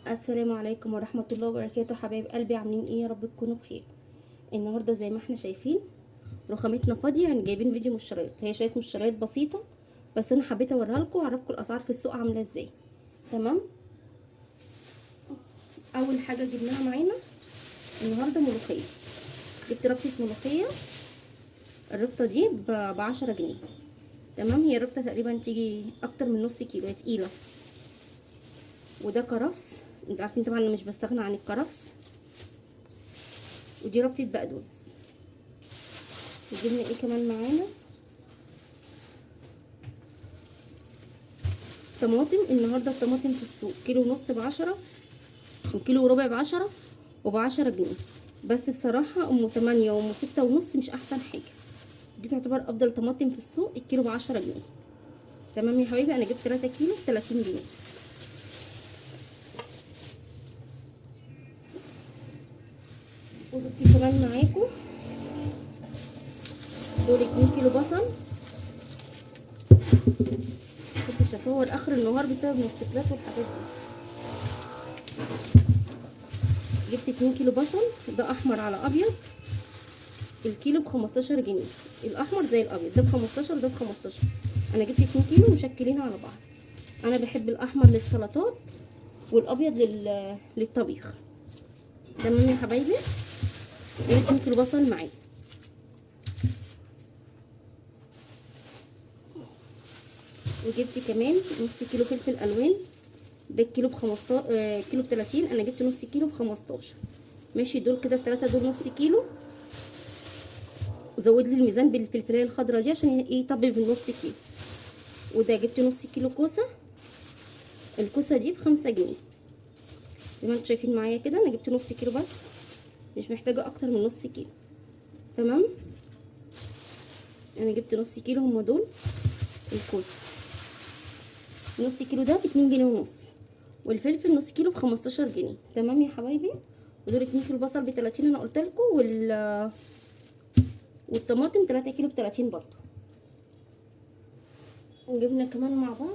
السلام عليكم ورحمة الله وبركاته. حبايب قلبي عاملين ايه؟ يا رب تكونوا بخير. النهاردة زي ما احنا شايفين رخامتنا فاضية، يعني جايبين فيديو مشتريات، هي شوية مشتريات بسيطة بس انا حبيت اوريها لكم واعرفكم الاسعار في السوق عاملة ازاي. تمام. اول حاجة جبناها معانا النهاردة ملوخية. جبت ربطة ملوخية، الربطة دي ب10 جنيه. تمام. هي الربطة تقريبا تيجي اكتر من نص كيلو، هي تقيلة. وده كرفس، انتوا عارفين طبعا انا مش بستغنى عن الكرفس. ودي ربطة بقدونس. وجبنا ايه كمان معانا؟ طماطم. النهارده الطماطم في السوق كيلو ونص ب10، وكيلو وربع ب10، وب10 جنيه. بس بصراحة ام 8 وام 6 ونص مش احسن حاجة، دي تعتبر افضل طماطم في السوق. الكيلو ب10 جنيه. تمام يا حبايبي. انا جبت 3 كيلو ب30 جنيه. وجبت كمان معاكم دول 2 كيلو بصل. مكنتش اصور اخر النهار بسبب الموتوسيكلات والحاجات دي. جبت 2 كيلو بصل، ده احمر على ابيض. الكيلو ب15 جنيه. الاحمر زي الابيض، ده ب15 وده ب15. انا جبت 2 كيلو مشكلين على بعض. انا بحب الاحمر للسلطات والابيض للطبيخ. تمام يا حبايبي. جبت 2 كيلو بصل معايا. وجبت كمان نص كيلو فلفل الوان، ده الكيلو ب15، كيلو ب30. انا جبت نص كيلو ب15. ماشي. دول كده التلاتة دول نص كيلو. وزود لي الميزان بالفلفلايه الخضراء دي عشان ايه يطبق بالنص كيلو. وده جبت نص كيلو كوسه، الكوسه دي ب5 جنيه. زي ما انتم شايفين معايا كده انا جبت نص كيلو بس، مش محتاجه اكتر من نص كيلو. تمام. انا جبت نص كيلو، هم دول الكوسه. نص كيلو ده ب2 جنيه ونص، والفلفل نص كيلو ب15 جنيه. تمام يا حبايبي. ودول 2 كيلو بصل ب30 انا قلت لكم، والطماطم 3 كيلو ب30 برضو. وجبنا كمان مع بعض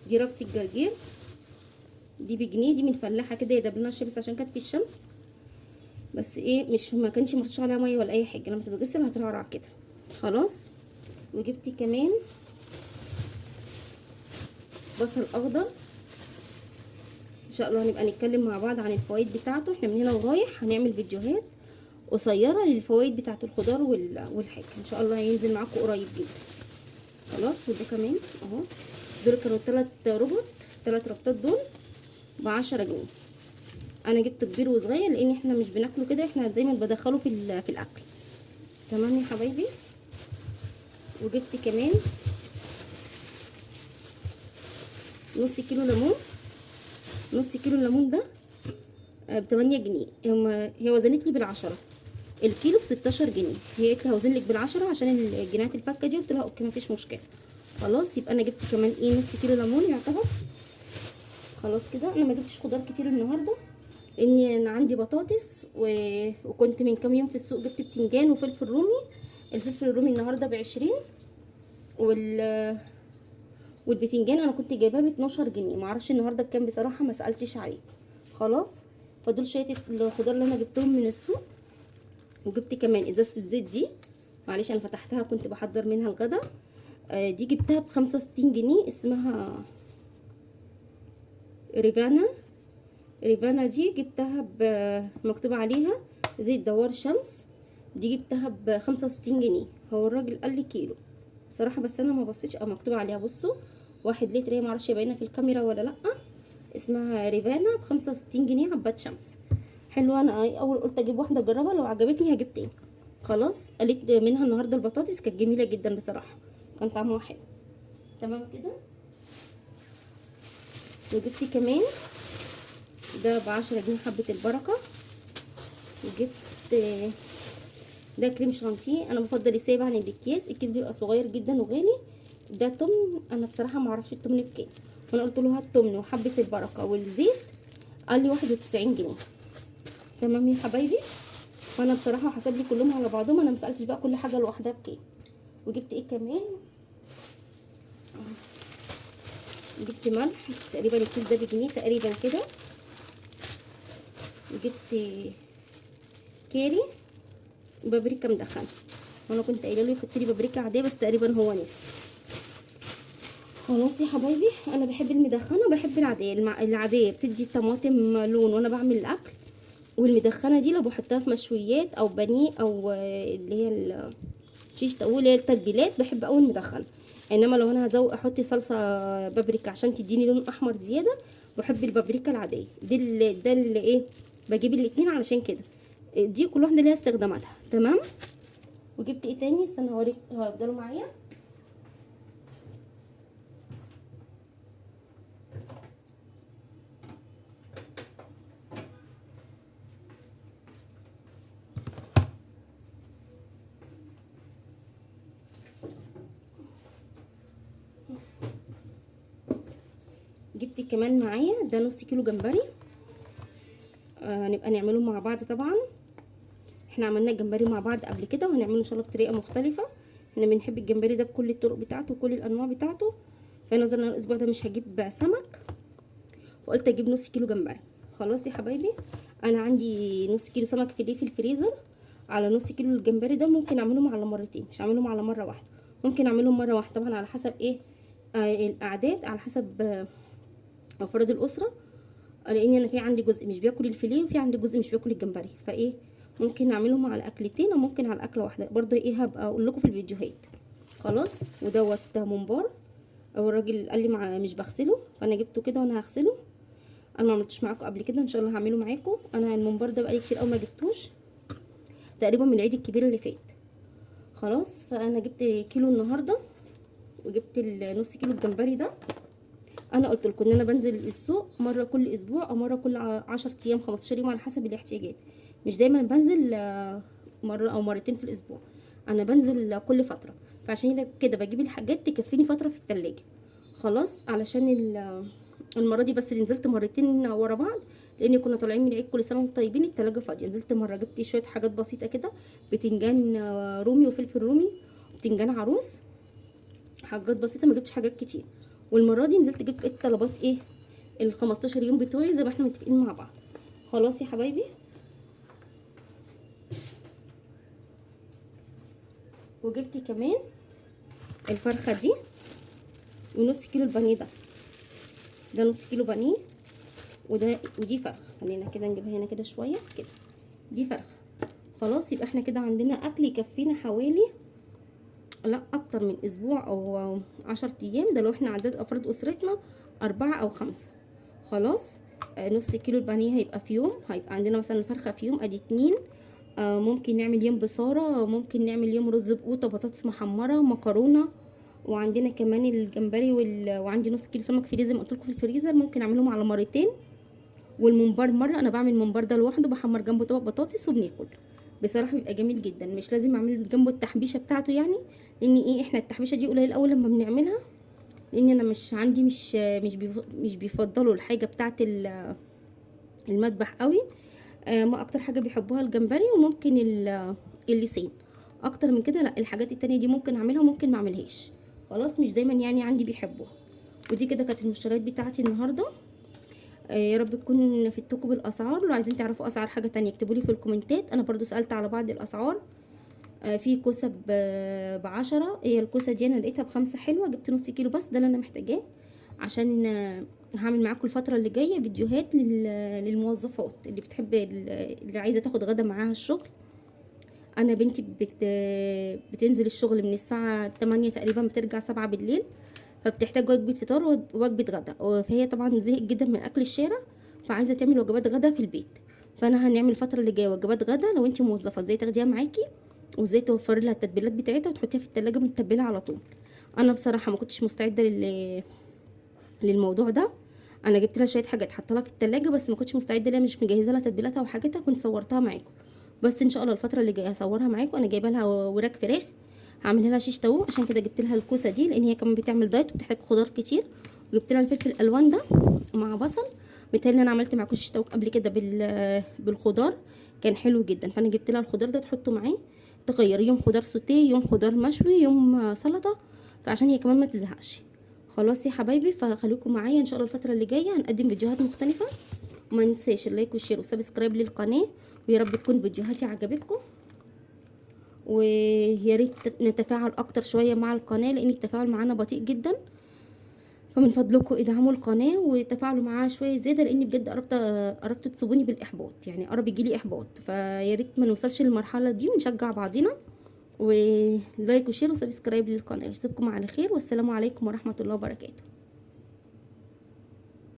دي ربطة الجرجير، دي بجنيه. دي من فلاحه كده، يا دبلنا بس عشان كانت في الشمس، بس ايه مش ما كانش مرشوش عليها ميه ولا اي حاجه، لما تتغسل هترعرع كده خلاص. وجبت كمان بصل اخضر. ان شاء الله هنبقى نتكلم مع بعض عن الفوائد بتاعته. احنا من هنا ورايح هنعمل فيديوهات قصيره للفوائد بتاعه الخضار والحاجه، ان شاء الله هينزل معاكم قريب جدا. خلاص. وده كمان اهو، دول كانوا 3 ربطات دول ب10 جنيه. انا جبت كبير وصغير لان احنا مش بناكله كده، احنا دايما بدخله في الاكل. تمام يا حبايبي. وجبت كمان نص كيلو ليمون. نص كيلو الليمون ده ب8 جنيه. هي وزنت لي بال10، الكيلو ب16 جنيه. هي قالت لي هوزن لك بال10 عشان الجنيهات الفكه دي، قلت لها اوكي مفيش مشكله. خلاص. يبقى انا جبت كمان ايه نص كيلو ليمون يعتبر. خلاص كده. انا ما جبتش خضار كتير النهارده لان انا عندي بطاطس وكنت من كام يوم في السوق جبت بتنجان وفلفل رومي. الفلفل الرومي النهارده ب20، والبتنجان انا كنت جايباه ب12 جنيه. معرفش النهارده بكام بصراحه، ما سالتش عليه. خلاص. فدول شويه الخضار اللي انا جبتهم من السوق. وجبت كمان ازازه الزيت دي، معلش انا فتحتها كنت بحضر منها الغدا. دي جبتها ب65 جنيه، اسمها ريفانا. ريفانا دي جبتها مكتوب عليها زيت دوار شمس. دي جبتها ب65 جنيه. هو الراجل قال لي كيلو صراحه، بس انا ما بصيتش. مكتوب عليها بصوا 1 لتر. هي معرفش باينه في الكاميرا ولا لا. اسمها ريفانا ب65 جنيه عباد شمس. حلوه. انا اول قلت اجيب واحده اجربها، لو عجبتني هجيب تاني. خلاص. قالت منها النهارده البطاطس كانت جميله جدا بصراحه، كان طعمها حلو. تمام كده. وجبت كمان ده ب10 جنيه حبه البركه. وجبت ده كريم شانتيه. انا بفضل السايب عن الاكياس، الكيس بيبقى صغير جدا وغالي. ده تمن، انا بصراحه ما اعرفش التمن بكام، فانا قلت له هات تمن وحبه البركه والزيت. قال لي 91 جنيه. تمام يا حبايبي. فانا بصراحه حسب لي كلهم على بعضهم، انا ما سالتش بقى كل حاجه لوحدها بكام. وجبت ايه كمان؟ جبت ملح تقريبا الكيس ده بجنيه تقريبا كده. وجبت كاري بابريكا مدخنه، وانا كنت قايله له يحط لي بابريكا عاديه بس تقريبا هو نسي. خلاص يا حبايبي، انا بحب المدخنه وبحب العاديه. العاديه بتدي الطماطم لون وانا بعمل الاكل، والمدخنه دي لو بحطها في مشويات او بانيه او اللي هي شيش طاووق اللي هي التتبيلات، بحب قوي المدخنه. انما لو انا هزود احط صلصه بابريكا عشان تديني لون احمر زياده، بحب البابريكا العاديه دي. ده اللي ايه، بجيب الاتنين علشان كده. دي كل واحده ليها استخداماتها. تمام. وجبت ايه تاني؟ استنى هوريك، هفضلوا معايا. جبت كمان معايا ده نص كيلو جمبري. هنبقى نعمله مع بعض طبعا. احنا عملنا الجمبري مع بعض قبل كده، وهنعمله ان شاء الله بطريقه مختلفه. احنا بنحب الجمبري ده بكل الطرق بتاعته وكل الانواع بتاعته. فنظرا ان الاسبوع ده مش هجيب سمك، فقلت اجيب نص كيلو جمبري. خلاص يا حبايبي، انا عندي نص كيلو سمك فيليه في الفريزر على نص كيلو الجمبري ده. ممكن اعملهم على مرتين، مش هعملهم على مره واحده. ممكن اعملهم مره واحده طبعا على حسب ايه الاعداد، على حسب افراد الاسره. لان انا في عندي جزء مش بياكل الفيليه، وفي عندي جزء مش بياكل الجمبري، فايه ممكن اعملهم على اكلتين او ممكن على اكله واحده برضه. ايه هبقى اقول لكم في الفيديوهات. خلاص. ودوت ممبار، او الراجل قال لي مش بغسله، فانا جبته كده وانا هغسله. انا ما عملتش معاكم قبل كده، ان شاء الله هعمله معاكم. انا الممبار ده بقالي كتير قوي ما جبتوش، تقريبا من العيد الكبير اللي فات. خلاص. فانا جبت كيلو النهارده، وجبت النص كيلو الجمبري ده. انا قلت لكم ان انا بنزل السوق مره كل اسبوع او مره كل 10 ايام 15 يوم على حسب الاحتياجات. مش دايما بنزل مره او مرتين في الاسبوع، انا بنزل كل فتره. فعشان كده بجيب الحاجات تكفيني فتره في التلاجة. خلاص. علشان المره دي بس اللي نزلت مرتين ورا بعض، لان كنا طالعين من العيد كل سنه وانتم طيبين، التلاجة فاضيه. نزلت مره جبت شويه حاجات بسيطه كده، بتنجان رومي وفلفل رومي وبتنجان عروس، حاجات بسيطه، ما جبتش حاجات كتير. والمره دي نزلت جبت الطلبات ايه ال 15 يوم بتوعي زي ما احنا متفقين مع بعض. خلاص يا حبايبي. وجبت كمان الفرخه دي، ونص كيلو البانيه ده نص كيلو بانيه. ودي فرخه، خلينا كده نجيبها هنا كده شويه كده. دي فرخه. خلاص. يبقى احنا كده عندنا اكل يكفينا حوالي لا اكتر من اسبوع او 10 ايام، ده لو احنا عدد افراد اسرتنا 4 أو 5. خلاص. نص كيلو البانيه هيبقى في يوم، هيبقى عندنا مثلا الفرخه في يوم ادي 2. ممكن نعمل يوم بصاره، ممكن نعمل يوم رز بقوطه، بطاطس محمره، مكرونه. وعندنا كمان الجمبري وعندي نص كيلو سمك فيليه زي ما قلت لكم في الفريزر، ممكن اعملهم على مرتين. والممبار مره، انا بعمل الممبار ده لوحده، بحمر جنبه طبق بطاطس وبناكل. بصراحه بيبقى جميل جدا، مش لازم اعمل جنبه التحبيشه بتاعته يعني، لان ايه احنا التحبيشه دي قليل اول لما بنعملها، لان انا مش عندي مش بيفضلوا الحاجه بتاعه المذبح قوي. ما اكتر حاجه بيحبوها الجمبري وممكن اللسان. اكتر من كده لا، الحاجات التانية دي ممكن اعملها وممكن ما اعملهاش. خلاص. مش دايما يعني عندي بيحبوها. ودي كده كانت المشتريات بتاعتي النهارده. يا رب تكون فدتكم بالاسعار. لو عايزين تعرفوا اسعار حاجه تانية اكتبوا لي في الكومنتات، انا برضو سالت على بعض الاسعار. في كوسه ب10. هي الكوسه دي انا لقيتها ب5 حلوه، جبت نص كيلو بس، ده اللي انا محتاجاه. عشان هعمل معاكم الفتره اللي جايه فيديوهات للموظفات اللي بتحب، اللي عايزه تاخد غدا معاها الشغل. انا بنتي بتنزل الشغل من الساعه 8 تقريبا، بترجع 7 بالليل، فبتحتاج وجبه فطار ووجبه غدا. فهي طبعا زهقت جدا من اكل الشارع، فعايزه تعمل وجبات غدا في البيت. فانا هنعمل الفتره اللي جايه وجبات غدا. لو انت موظفه ازاي تاخديها معاكي، وازاي توفري لها التتبيلات بتاعتها وتحطيها في التلاجة متبله على طول. انا بصراحه ما كنتش مستعده للموضوع ده. انا جبت لها شويه حاجات حطها لها في التلاجة، بس ما كنتش مستعده ليها، مش مجهزه لها تتبيلاتها وحاجاتها، كنت صورتها معاكم. بس ان شاء الله الفتره اللي جايه هصورها معاكم. انا جايبه لها وراك فراخ، هعمل لها شيش طاووق، عشان كده جبت لها الكوسه دي لان هي كمان بتعمل دايت وبتحتاج خضار كتير. وجبت لها الفلفل الالوان ده مع بصل. متهيألي انا عملت معاكم شيش طاووق قبل كده بالخضار، كان حلو جدا. فانا جبت لها الخضار ده تحطه معاه، تغيري يوم خضار سوتيه، يوم خضار مشوي، يوم سلطه، فعشان هي كمان ما تزهقش. خلاص يا حبايبي، فخليكم معايا ان شاء الله الفتره اللي جايه هنقدم فيديوهات مختلفه. وما ننساش اللايك والشير والسبسكرايب للقناه، ويا رب تكون فيديوهاتي عجبتكم. ويا ريت نتفاعل اكتر شويه مع القناه، لان التفاعل معانا بطيء جدا. فمن فضلكم ادعموا القناه وتفاعلوا معاها شويه زياده، لان بجد قربتوا تصيبوني بالاحباط، يعني قرب يجيلي احباط. فيا ريت ما نوصلش للمرحله دي ونشجع بعضينا. ولايك وشير وسبسكرايب للقناه. اشوفكم على خير، والسلام عليكم ورحمه الله وبركاته.